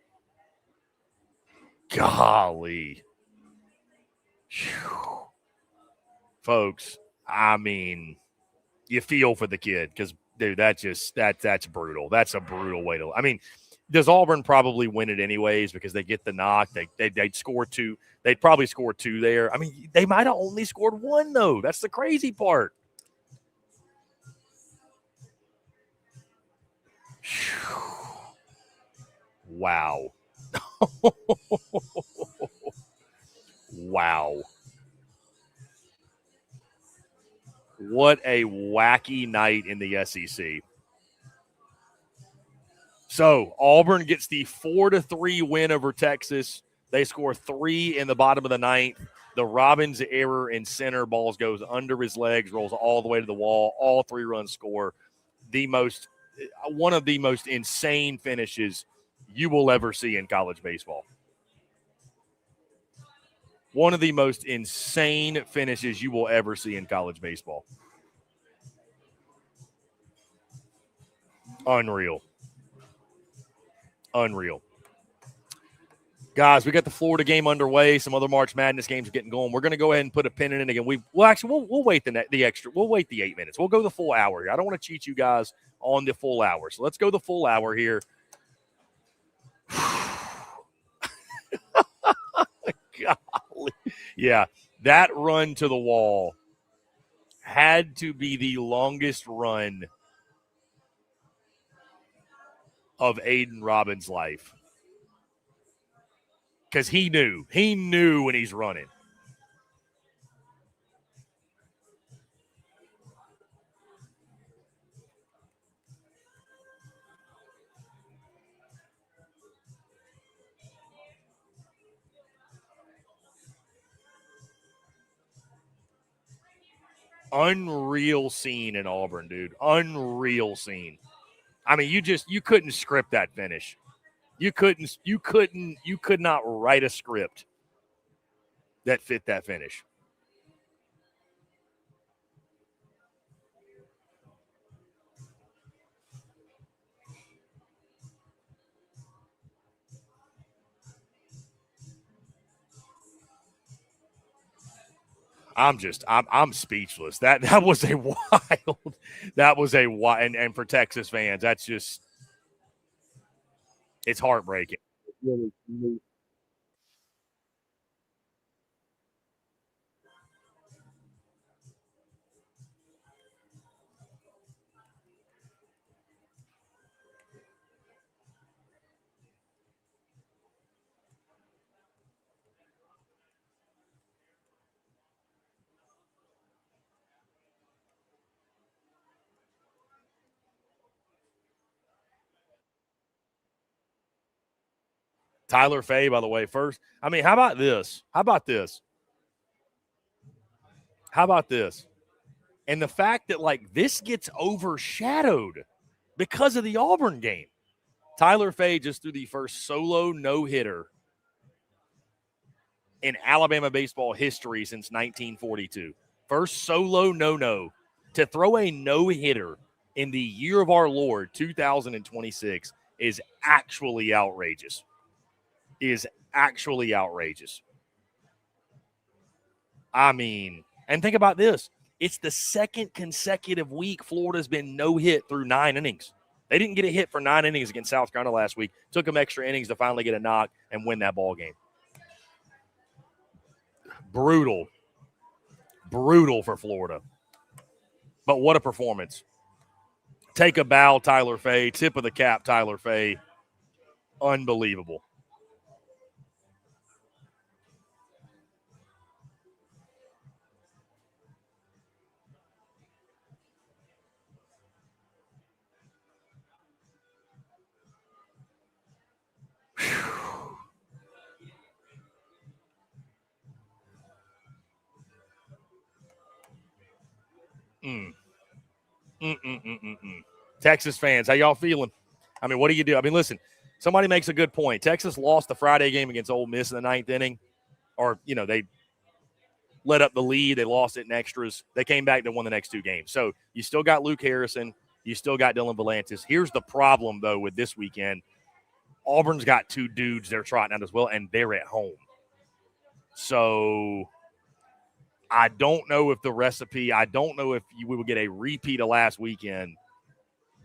Golly. Whew. folks, I mean, you feel for the kid because, dude, that's brutal. That's a brutal way to – I mean, does Auburn probably win it anyways because they get the knock? They'd score two. They'd probably score two there. I mean, they might have only scored one, though. That's the crazy part. Wow. Wow. What a wacky night in the SEC. So Auburn gets the 4-3 win over Texas. They score 3 in the bottom of the ninth. The Robbins error in center, balls goes under his legs, rolls all the way to the wall. All 3-run score. One of the most insane finishes you will ever see in college baseball. One of the most insane finishes you will ever see in college baseball. Unreal. Guys, we got the Florida game underway. Some other March Madness games are getting going. We're going to go ahead and put a pin in it again. We'll wait the extra. We'll wait the 8 minutes. We'll go the full hour here. I don't want to cheat you guys on the full hour. So let's go the full hour here. Golly. Yeah, that run to the wall had to be the longest run of Aiden Robbins' life. Because he knew when he's running. Unreal scene in Auburn, dude. Unreal scene. I mean, you couldn't script that finish. You could not write a script that fit that finish. I'm speechless. That was a wild, and for Texas fans, it's heartbreaking. Tyler Fay, by the way, first. I mean, how about this? And the fact that, like, this gets overshadowed because of the Auburn game. Tyler Fay just threw the first solo no-hitter in Alabama baseball history since 1942. First solo no-no. To throw a no-hitter in the year of our Lord, 2026, is actually outrageous. I mean, and think about this. It's the second consecutive week Florida's been no-hit through 9 innings. They didn't get a hit for 9 innings against South Carolina last week. Took them extra innings to finally get a knock and win that ball game. Brutal for Florida. But what a performance. Take a bow, Tyler Fay. Tip of the cap, Tyler Fay. Unbelievable. Texas fans, how y'all feeling? I mean, what do you do? I mean, listen, somebody makes a good point. Texas lost the Friday game against Ole Miss in the 9th inning. Or, they let up the lead. They lost it in extras. They came back to win the next 2 games. So you still got Luke Harrison. You still got Dylan Volantis. Here's the problem, though, with this weekend. Auburn's got 2 dudes they're trotting out as well, and they're at home. So I don't know if the recipe, I don't know if we will get a repeat of last weekend.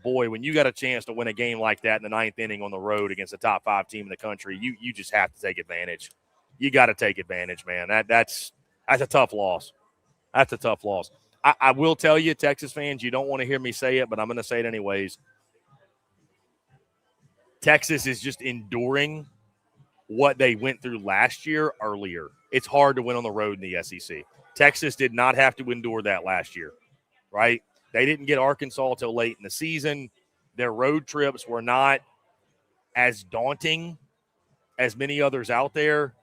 Boy, when you got a chance to win a game like that in the ninth inning on the road against a top 5 team in the country, you just have to take advantage. You got to take advantage, man. That's a tough loss. That's a tough loss. I will tell you, Texas fans, you don't want to hear me say it, but I'm going to say it anyways. Texas is just enduring what they went through last year earlier. It's hard to win on the road in the SEC. Texas did not have to endure that last year, right? They didn't get Arkansas till late in the season. Their road trips were not as daunting as many others out there.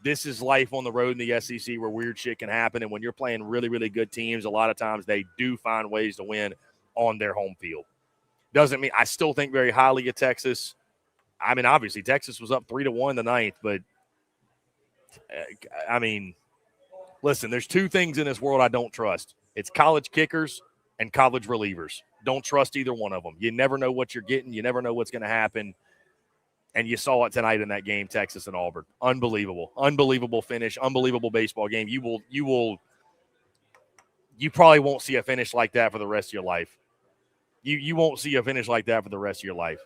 This is life on the road in the SEC where weird shit can happen. And when you're playing really, really good teams, a lot of times they do find ways to win on their home field. Doesn't mean I still think very highly of Texas. I mean, obviously, Texas was up 3-1 in the ninth, but I mean, listen, there's 2 things in this world I don't trust. It's college kickers and college relievers. Don't trust either one of them. You never know what you're getting. You never know what's going to happen. And you saw it tonight in that game, Texas and Auburn. Unbelievable. Unbelievable finish. Unbelievable baseball game. You probably won't see a finish like that for the rest of your life. You won't see a finish like that for the rest of your life.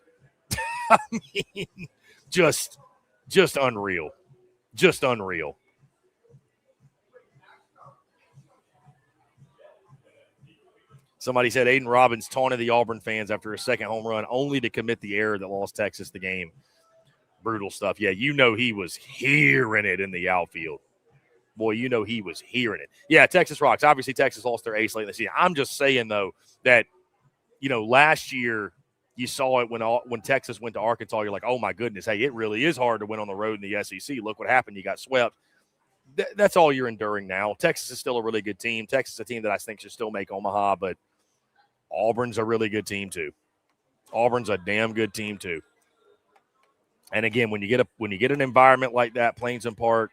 I mean, just unreal. Just unreal. Somebody said Aiden Robbins taunted the Auburn fans after a second home run only to commit the error that lost Texas the game. Brutal stuff. Yeah, you know he was hearing it in the outfield. Boy, you know he was hearing it. Yeah, Texas rocks. Obviously, Texas lost their ace late in the season. I'm just saying, though, that, last year you saw it when Texas went to Arkansas. You're like, oh, my goodness, hey, it really is hard to win on the road in the SEC. Look what happened. You got swept. That's all you're enduring now. Texas is still a really good team. Texas is a team that I think should still make Omaha, but Auburn's a really good team, too. Auburn's a damn good team, too. And again, when you get an environment like that, Plainsman Park,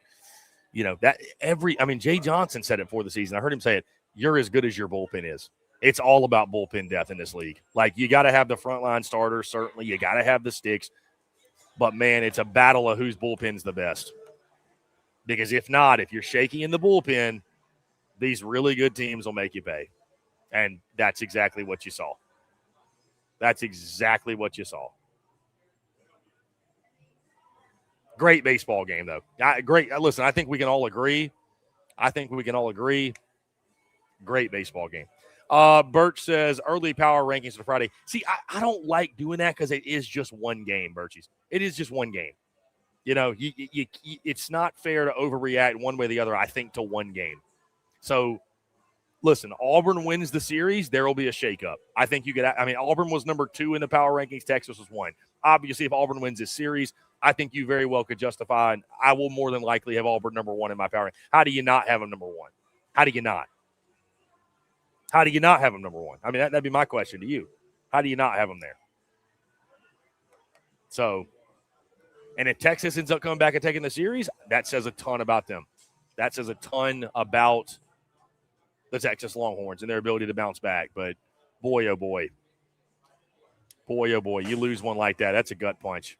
Jay Johnson said it before the season. I heard him say it. You're as good as your bullpen is. It's all about bullpen depth in this league. Like, you got to have the frontline starters, certainly. You got to have the sticks. But, man, it's a battle of whose bullpen's the best. Because if not, if you're shaky in the bullpen, these really good teams will make you pay. And that's exactly what you saw. That's exactly what you saw. Great baseball game, though. Great. Listen, I think we can all agree. Great baseball game. Birch says early power rankings for Friday. See, I don't like doing that because it is just one game, Birchies. It is just one game. It's not fair to overreact one way or the other, I think, to one game. So, listen, Auburn wins the series, there will be a shakeup. I think Auburn was number 2 in the power rankings. Texas was 1. Obviously, if Auburn wins this series, I think you very well could justify, and I will more than likely have Auburn number 1 in my power ranking. How do you not have them number 1? How do you not? How do you not have them number 1? I mean, that'd be my question to you. How do you not have them there? So, and if Texas ends up coming back and taking the series, that says a ton about them. That says a ton about the Texas Longhorns and their ability to bounce back. But boy, oh boy. Boy, oh boy, you lose one like that. That's a gut punch.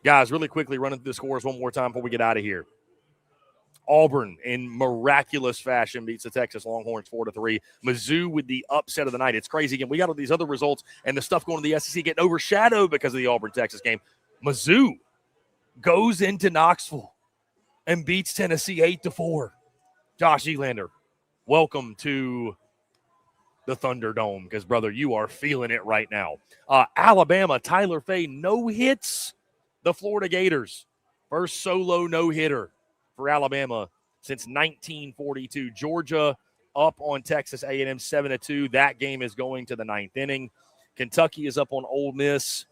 Guys, really quickly running through the scores one more time before we get out of here. Auburn, in miraculous fashion, beats the Texas Longhorns 4-3. Mizzou with the upset of the night. It's crazy. Again, we got all these other results, and the stuff going to the SEC getting overshadowed because of the Auburn-Texas game. Mizzou goes into Knoxville and beats Tennessee 8-4. Josh Elander, welcome to the Thunderdome because, brother, you are feeling it right now. Alabama, Tyler Fay, no hits the Florida Gators. First solo no-hitter for Alabama since 1942. Georgia up on Texas A&M 7-2. That game is going to the 9th inning. Kentucky is up on Ole Miss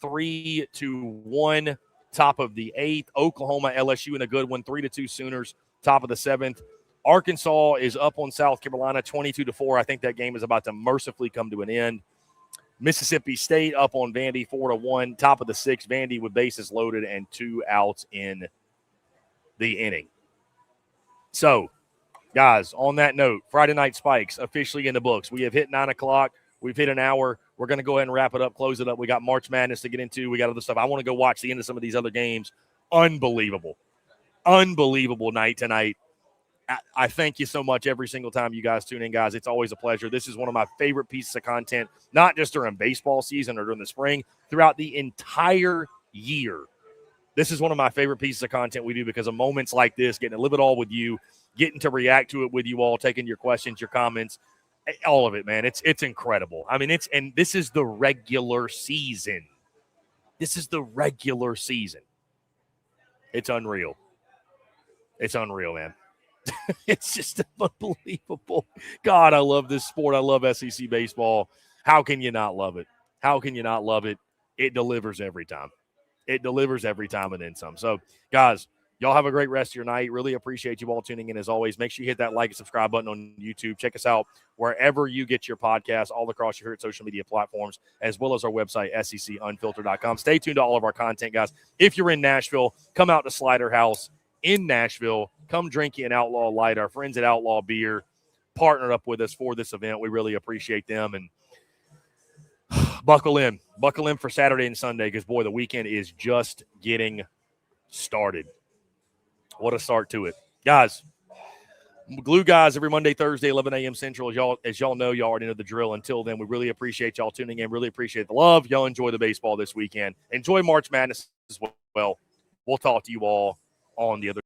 3-1, top of the 8th. Oklahoma, LSU in a good one, 3-2 Sooners, top of the 7th. Arkansas is up on South Carolina 22-4. I think that game is about to mercifully come to an end. Mississippi State up on Vandy 4-1, top of the 6th. Vandy with bases loaded and 2 outs in the inning. So, guys, on that note, Friday Night Spikes officially in the books. We have hit 9 o'clock. We've hit an hour. We're going to go ahead and wrap it up, close it up. We got March Madness to get into. We got other stuff. I want to go watch the end of some of these other games. Unbelievable. Unbelievable night tonight. I thank you so much every single time you guys tune in, guys. It's always a pleasure. This is one of my favorite pieces of content, not just during baseball season or during the spring, throughout the entire year. This is one of my favorite pieces of content we do because of moments like this, getting to live it all with you, getting to react to it with you all, taking your questions, your comments, all of it, man. It's incredible. I mean, and this is the regular season. This is the regular season. It's unreal. It's unreal, man. It's just unbelievable. God, I love this sport. I love SEC baseball. How can you not love it? How can you not love it? It delivers every time. It delivers every time and then some. So, guys, y'all have a great rest of your night. Really appreciate you all tuning in as always. Make sure you hit that like and subscribe button on YouTube. Check us out wherever you get your podcasts, all across your favorite social media platforms, as well as our website, secunfiltered.com. Stay tuned to all of our content, guys. If you're in Nashville, come out to Slider House in Nashville. Come drink you an Outlaw Light. Our friends at Outlaw Beer partnered up with us for this event. We really appreciate them. And buckle in for Saturday and Sunday because, boy, the weekend is just getting started. What a start to it. Guys, Glue Guys every Monday, Thursday, 11 a.m. Central. As y'all know, y'all already know the drill. Until then, we really appreciate y'all tuning in. Really appreciate the love. Y'all enjoy the baseball this weekend. Enjoy March Madness as well. We'll talk to you all on the other